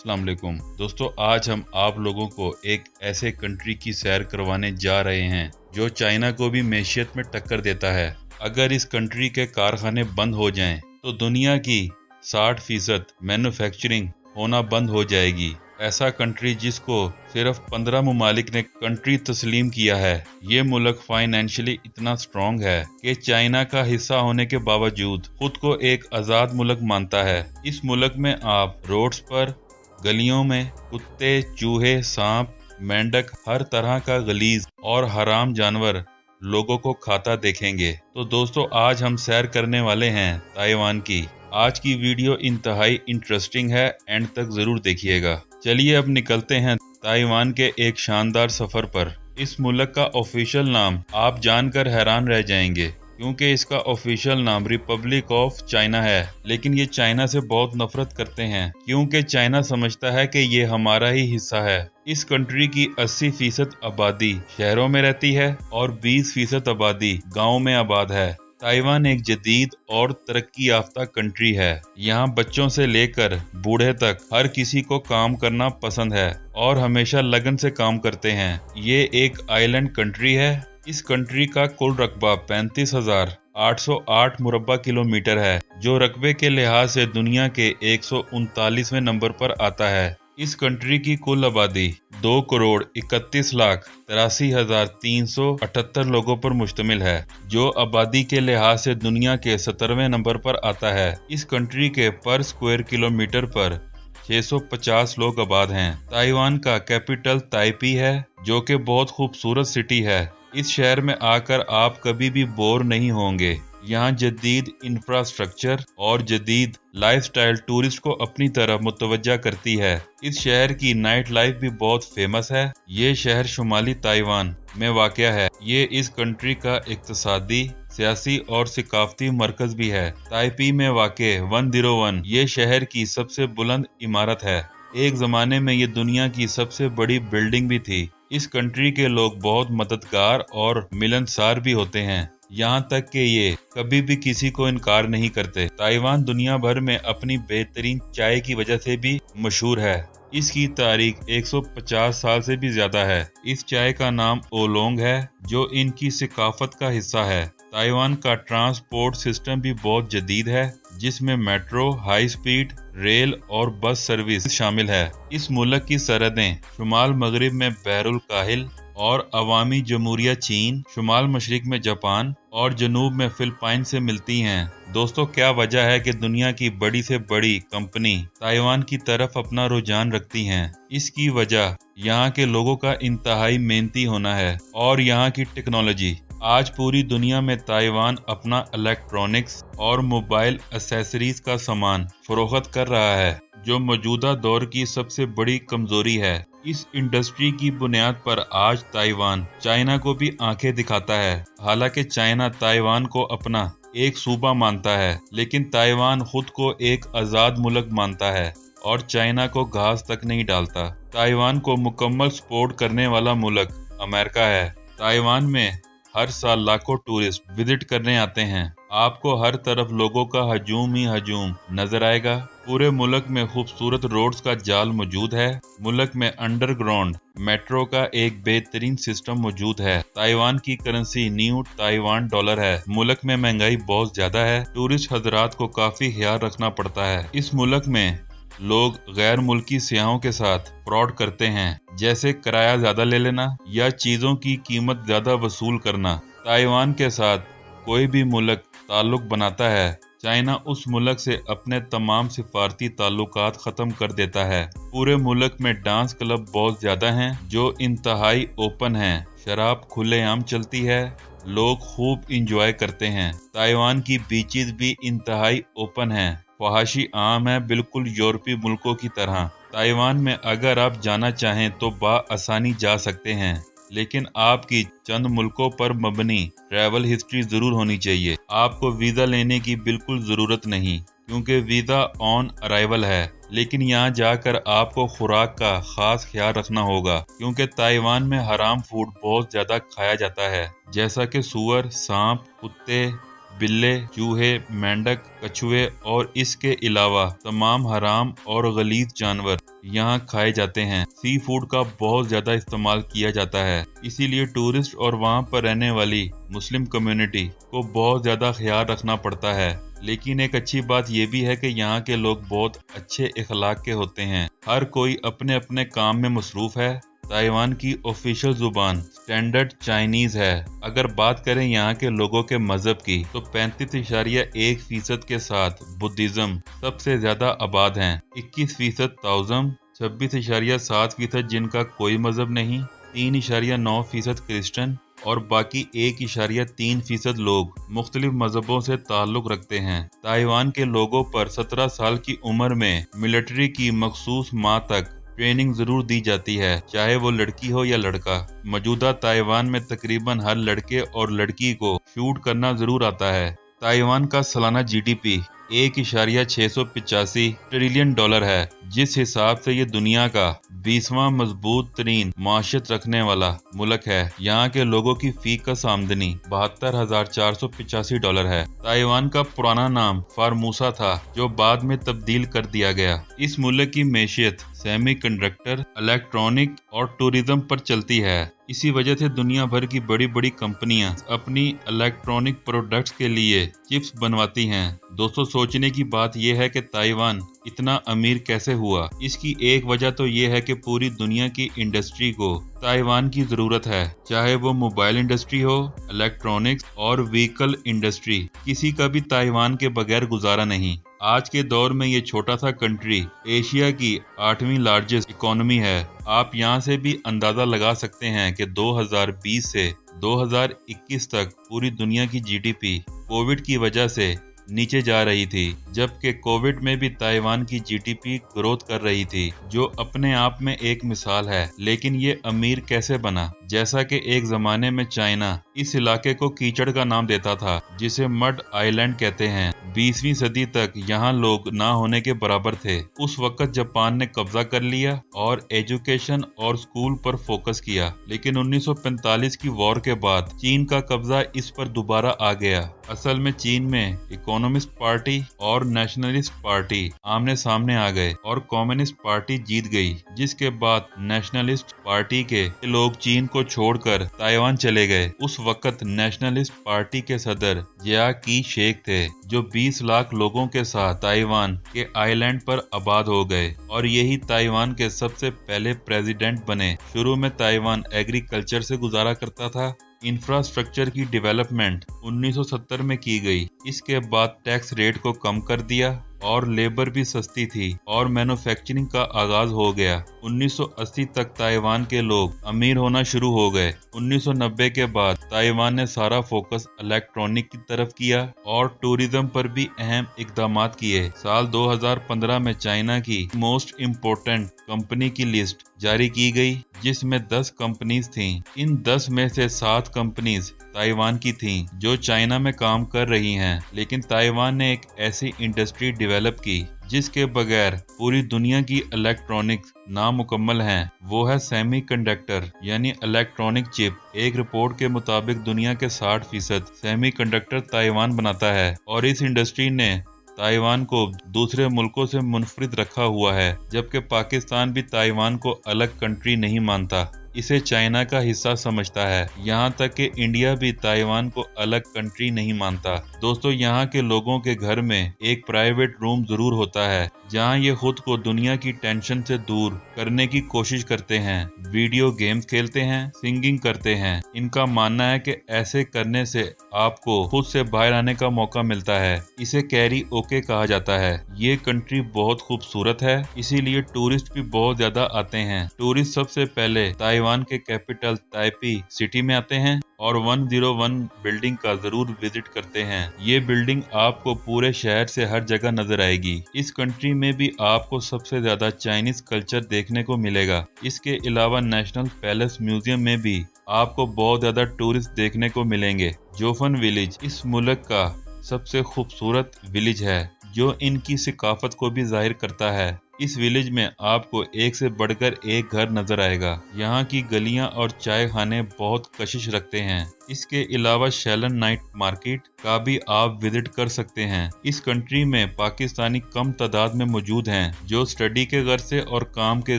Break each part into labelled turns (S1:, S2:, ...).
S1: अस्सलाम वालेकुम दोस्तों, आज हम आप लोगों को एक ऐसे कंट्री की सैर करवाने जा रहे हैं जो चाइना को भी मैशियत में टक्कर देता है। अगर इस कंट्री के कारखाने बंद हो जाएं तो दुनिया की 60% मैन्युफैक्चरिंग होना बंद हो जाएगी। ऐसा कंट्री जिसको सिर्फ 15 ममालिक ने कंट्री तस्लीम किया है। ये मुल्क फाइनेंशियली इतना स्ट्रॉन्ग है कि चाइना का हिस्सा होने के बावजूद खुद को एक आज़ाद मुल्क मानता है। इस मुल्क में आप रोड्स पर, गलियों में कुत्ते, चूहे, सांप, मेंढक, हर तरह का गलीज और हराम जानवर लोगों को खाता देखेंगे। तो दोस्तों, आज हम सैर करने वाले हैं ताइवान की। आज की वीडियो इंतहाई इंटरेस्टिंग है, एंड तक जरूर देखिएगा। चलिए अब निकलते हैं ताइवान के एक शानदार सफर पर। इस मुल्क का ऑफिशियल नाम आप जानकर हैरान रह जाएंगे, क्योंकि इसका ऑफिशियल नाम रिपब्लिक ऑफ चाइना है। लेकिन ये चाइना से बहुत नफरत करते हैं, क्योंकि चाइना समझता है कि ये हमारा ही हिस्सा है। इस कंट्री की 80% आबादी शहरों में रहती है और 20% आबादी गाँव में आबाद है। ताइवान एक जदीद और तरक्की याफ्ता कंट्री है। यहाँ बच्चों से लेकर बूढ़े तक हर किसी को काम करना पसंद है और हमेशा लगन से काम करते हैं। ये एक आइलैंड कंट्री है। इस कंट्री का कुल रकबा 35,808 मुरब्बा किलोमीटर है, जो रकबे के लिहाज से दुनिया के 139वें नंबर पर आता है। इस कंट्री की कुल आबादी 2,31,83,378 लोगों पर मुश्तमिल है, जो आबादी के लिहाज से दुनिया के 17वें नंबर पर आता है। इस कंट्री के पर स्क्वायर किलोमीटर पर 650 लोग आबाद हैं। ताइवान का कैपिटल ताइपी है, जो कि बहुत खूबसूरत सिटी है। इस शहर में आकर आप कभी भी बोर नहीं होंगे। यहाँ जदीद इंफ्रास्ट्रक्चर और जदीद लाइफस्टाइल टूरिस्ट को अपनी तरफ मुतवज्जा करती है। इस शहर की नाइट लाइफ भी बहुत फेमस है। ये शहर शुमाली ताइवान में वाक़या है। ये इस कंट्री का इक्तिसादी, सियासी और सकाफती मरकज भी है। ताइपी में वाक़े 101 ये शहर की सबसे बुलंद इमारत है। एक जमाने में ये दुनिया की सबसे बड़ी बिल्डिंग भी थी। इस कंट्री के लोग बहुत मददगार और मिलनसार भी होते हैं, यहाँ तक कि ये कभी भी किसी को इनकार नहीं करते। ताइवान दुनिया भर में अपनी बेहतरीन चाय की वजह से भी मशहूर है। इसकी तारीख 150 साल से भी ज्यादा है। इस चाय का नाम ओलोंग है, जो इनकी सकाफत का हिस्सा है। ताइवान का ट्रांसपोर्ट सिस्टम भी बहुत जदीद है, जिसमें मेट्रो, हाई स्पीड रेल और बस सर्विस शामिल है। इस मुल्क की सरहदें शुमाल मगरिब में बहरुल काहिल और अवामी जमहूरिया चीन, शुमाल मशरिक में जापान और जनूब में फिलिपाइन से मिलती हैं। दोस्तों, क्या वजह है कि दुनिया की बड़ी से बड़ी कंपनी ताइवान की तरफ अपना रुझान रखती हैं? इसकी वजह यहाँ के लोगों का इंतहाई मेहनती होना है और यहाँ की टेक्नोलॉजी। आज पूरी दुनिया में ताइवान अपना इलेक्ट्रॉनिक्स और मोबाइल एक्सेसरीज का सामान फरोख्त कर रहा है, जो मौजूदा दौर की सबसे बड़ी कमजोरी है। इस इंडस्ट्री की बुनियाद पर आज ताइवान चाइना को भी आंखें दिखाता है। हालांकि चाइना ताइवान को अपना एक सूबा मानता है, लेकिन ताइवान खुद को एक आज़ाद मुल्क मानता है और चाइना को घास तक नहीं डालता। ताइवान को मुकम्मल सपोर्ट करने वाला मुल्क अमेरिका है। ताइवान में हर साल लाखों टूरिस्ट विजिट करने आते हैं। आपको हर तरफ लोगों का हजूम ही हजूम नजर आएगा। पूरे मुल्क में खूबसूरत रोड्स का जाल मौजूद है। मुल्क में अंडरग्राउंड मेट्रो का एक बेहतरीन सिस्टम मौजूद है। ताइवान की करेंसी न्यू ताइवान डॉलर है। मुल्क में महंगाई बहुत ज्यादा है। टूरिस्ट हजरात को काफी ख्याल रखना पड़ता है। इस मुल्क में लोग गैर मुल्की सियाहों के साथ फ्रॉड करते हैं, जैसे किराया ज्यादा ले लेना या चीजों की कीमत ज्यादा वसूल करना। ताइवान के साथ कोई भी मुल्क ताल्लुक बनाता है, चाइना उस मुल्क से अपने तमाम सिफारती ताल्लुकात खत्म कर देता है। पूरे मुल्क में डांस क्लब बहुत ज्यादा हैं, जो इंतहाई ओपन हैं। शराब खुलेआम चलती है, लोग खूब इंजॉय करते हैं। ताइवान की बीचेस भी इंतहाई ओपन हैं। फहाशी आम है, बिल्कुल यूरोपीय मुल्कों की तरह। ताइवान में अगर आप जाना चाहें तो आसानी जा सकते हैं, लेकिन आपकी चंद मुल्कों पर मबनी ट्रैवल हिस्ट्री जरूर होनी चाहिए। आपको वीजा लेने की बिल्कुल जरूरत नहीं, क्योंकि वीजा ऑन अराइवल है। लेकिन यहाँ जाकर आपको खुराक का खास ख्याल रखना होगा, क्योंकि ताइवान में हराम फूड बहुत ज्यादा खाया जाता है, जैसा कि सुअर, सांप, कुत्ते, بلے، چوہے، مینڈک، کچھوے اور اس کے علاوہ تمام حرام اور غلیظ جانور یہاں کھائے جاتے ہیں۔ سی فوڈ کا بہت زیادہ استعمال کیا جاتا ہے، اسی لیے ٹورسٹ اور وہاں پر رہنے والی مسلم کمیونٹی کو بہت زیادہ خیال رکھنا پڑتا ہے۔ لیکن ایک اچھی بات یہ بھی ہے کہ یہاں کے لوگ بہت اچھے اخلاق کے ہوتے ہیں، ہر کوئی اپنے اپنے کام میں مصروف ہے۔ تائیوان کی آفیشل زبان اسٹینڈرڈ چائنیز ہے۔ اگر بات کریں یہاں کے لوگوں کے مذہب کی تو 35.1% کے ساتھ بدھزم سب سے زیادہ آباد ہیں، 21% تاؤزم، 26.7% جن کا کوئی مذہب نہیں، 3.9% کرسچن اور باقی 1.3% لوگ مختلف مذہبوں سے تعلق رکھتے ہیں۔ تائیوان کے لوگوں پر 17 سال کی عمر میں ملٹری کی مخصوص ماہ تک ٹریننگ ضرور دی جاتی ہے، چاہے وہ لڑکی ہو یا لڑکا۔ موجودہ تائیوان میں تقریباً ہر لڑکے اور لڑکی کو شوٹ کرنا ضرور آتا ہے۔ تائیوان کا سالانہ G D P 1.685 trillion dollar ہے، جس حساب سے یہ دنیا کا 20واں مضبوط ترین معیشت رکھنے والا ملک ہے۔ یہاں کے لوگوں کی فی کس آمدنی $72,485 ہے۔ تائیوان کا پرانا نام فارموسا تھا، جو بعد میں تبدیل کر دیا گیا۔ اس ملک کی معیشت سیمی کنڈکٹر، الیکٹرانک اور ٹورزم پر چلتی ہے۔ اسی وجہ سے دنیا بھر کی بڑی بڑی کمپنیاں اپنی الیکٹرانک پروڈکٹس کے لیے چپس بنواتی ہیں۔ دوستو، سوچنے کی بات یہ ہے کہ تائیوان اتنا امیر کیسے ہوا؟ اس کی ایک وجہ تو یہ ہے کہ پوری دنیا کی انڈسٹری کو تائیوان کی ضرورت ہے، چاہے وہ موبائل انڈسٹری ہو، الیکٹرانکس اور وہیکل انڈسٹری، کسی کا بھی تائیوان کے بغیر گزارا نہیں۔ آج کے دور میں یہ چھوٹا سا کنٹری ایشیا کی 8ویں لارجسٹ اکانومی ہے۔ آپ یہاں سے بھی اندازہ لگا سکتے ہیں کہ 2020 سے 2021 تک پوری دنیا کی جی ڈی پی کووڈ کی وجہ سے نیچے جا رہی تھی، جبکہ کووڈ میں بھی تائیوان کی جی ڈی پی گروتھ کر رہی تھی، جو اپنے آپ میں ایک مثال ہے۔ لیکن یہ امیر کیسے بنا؟ جیسا کہ ایک زمانے میں چائنا اس علاقے کو کیچڑ کا نام دیتا تھا، جسے مڈ آئی لینڈ کہتے ہیں۔ 20ویں صدی تک یہاں لوگ نہ ہونے کے برابر تھے۔ اس وقت جاپان نے قبضہ کر لیا اور ایجوکیشن اور اسکول پر فوکس کیا، لیکن 1945 کی وار کے بعد چین کا قبضہ اس پر دوبارہ آ گیا۔ اصل میں چین میں اکونومسٹ پارٹی اور نیشنلسٹ پارٹی آمنے سامنے آ گئے اور کمیونسٹ پارٹی جیت گئی، جس کے بعد نیشنلسٹ پارٹی کے لوگ چین کو چھوڑ کر تائیوان چلے گئے۔ اس وقت نیشنلسٹ پارٹی کے صدر جیا کی شیک تھے، جو 20 لاکھ لوگوں کے ساتھ تائیوان کے آئی لینڈ پر آباد ہو گئے اور یہی تائیوان کے سب سے پہلے پریزیڈنٹ بنے۔ شروع میں تائیوان ایگریکلچر سے گزارا کرتا تھا۔ انفراسٹرکچر کی ڈیولپمنٹ 1970 میں کی گئی۔ اس کے بعد ٹیکس ریٹ کو کم کر دیا اور لیبر بھی سستی تھی اور مینوفیکچرنگ کا آغاز ہو گیا۔ 1980 تک تائیوان کے لوگ امیر ہونا شروع ہو گئے۔ 1990 کے بعد تائیوان نے سارا فوکس الیکٹرانک کی طرف کیا اور ٹورزم پر بھی اہم اقدامات کیے۔ سال 2015 میں چائنا کی موسٹ امپورٹنٹ کمپنی کی لسٹ جاری کی گئی، جس میں 10 کمپنیز تھیں۔ ان 10 میں سے 7 کمپنیز تائیوان کی تھیں جو چائنا میں کام کر رہی ہیں، لیکن تائیوان نے ایک ایسی انڈسٹری ڈیولپ کی جس کے بغیر پوری دنیا کی الیکٹرانکس نامکمل ہیں۔ وہ ہے سیمی کنڈکٹر یعنی الیکٹرانک چپ۔ ایک رپورٹ کے مطابق دنیا کے 60% سیمی کنڈکٹر تائیوان بناتا ہے اور اس انڈسٹری نے تائیوان کو دوسرے ملکوں سے منفرد رکھا ہوا ہے، جبکہ پاکستان بھی تائیوان کو الگ کنٹری نہیں مانتا، اسے چائنا کا حصہ سمجھتا ہے۔ یہاں تک کہ انڈیا بھی تائیوان کو الگ کنٹری نہیں مانتا۔ دوستو، یہاں کے لوگوں کے گھر میں ایک پرائیویٹ روم ضرور ہوتا ہے، جہاں یہ خود کو دنیا کی ٹینشن سے دور کرنے کی کوشش کرتے ہیں، ویڈیو گیمز کھیلتے ہیں، سنگنگ کرتے ہیں۔ ان کا ماننا ہے کہ ایسے کرنے سے آپ کو خود سے باہر آنے کا موقع ملتا ہے۔ اسے کیری اوکے کہا جاتا ہے۔ یہ کنٹری بہت خوبصورت ہے، اسی لیے ٹورسٹ بھی بہت زیادہ آتے ہیں۔ ٹورسٹ سب سے پہلے تائیوان کے کیپٹل تائپی سٹی میں آتے ہیں اور 101 بلڈنگ کا ضرور وزٹ کرتے ہیں۔ یہ بلڈنگ آپ کو پورے شہر سے ہر جگہ نظر آئے گی۔ اس کنٹری میں بھی آپ کو سب سے زیادہ چائنیز کلچر دیکھنے کو ملے گا۔ اس کے علاوہ نیشنل پیلس میوزیم میں بھی آپ کو بہت زیادہ ٹورسٹ دیکھنے کو ملیں گے۔ جوفن ولیج اس ملک کا سب سے خوبصورت ولیج ہے، جو ان کی ثقافت کو بھی ظاہر کرتا ہے۔ इस विलेज में आपको एक से बढ़कर एक घर नजर आएगा। यहाँ की गलियाँ और चाय खाने बहुत कशिश रखते हैं। इसके अलावा शैलन नाइट मार्केट का भी आप विजिट कर सकते हैं। इस कंट्री में पाकिस्तानी कम तादाद में मौजूद हैं जो स्टडी के घर से और काम के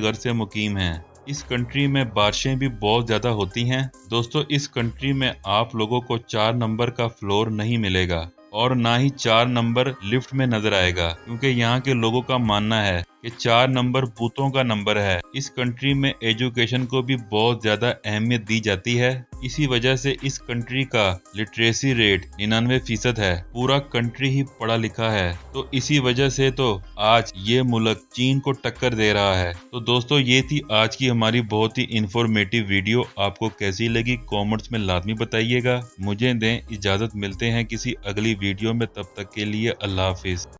S1: घर से मुकीम हैं। इस कंट्री में बारिशें भी बहुत ज्यादा होती हैं। दोस्तों, इस कंट्री में आप लोगों को 4 नंबर का फ्लोर नहीं मिलेगा और ना ही 4 नंबर लिफ्ट में नजर आएगा, क्योंकि यहाँ के लोगों का मानना है कि 4 नंबर भूतों का नंबर है। इस कंट्री में एजुकेशन को भी बहुत ज्यादा अहमियत दी जाती है। इसी वजह से इस कंट्री का लिटरेसी रेट 99% है। पूरा कंट्री ही पढ़ा लिखा है, तो इसी वजह से तो आज ये मुल्क चीन को टक्कर दे रहा है। तो दोस्तों, ये थी आज की हमारी बहुत ही इंफॉर्मेटिव वीडियो। आपको कैसी लगी कमेंट्स में लाजमी बताइएगा। मुझे दें इजाजत, मिलते हैं किसी अगली वीडियो में। तब तक के लिए अल्लाह हाफिज।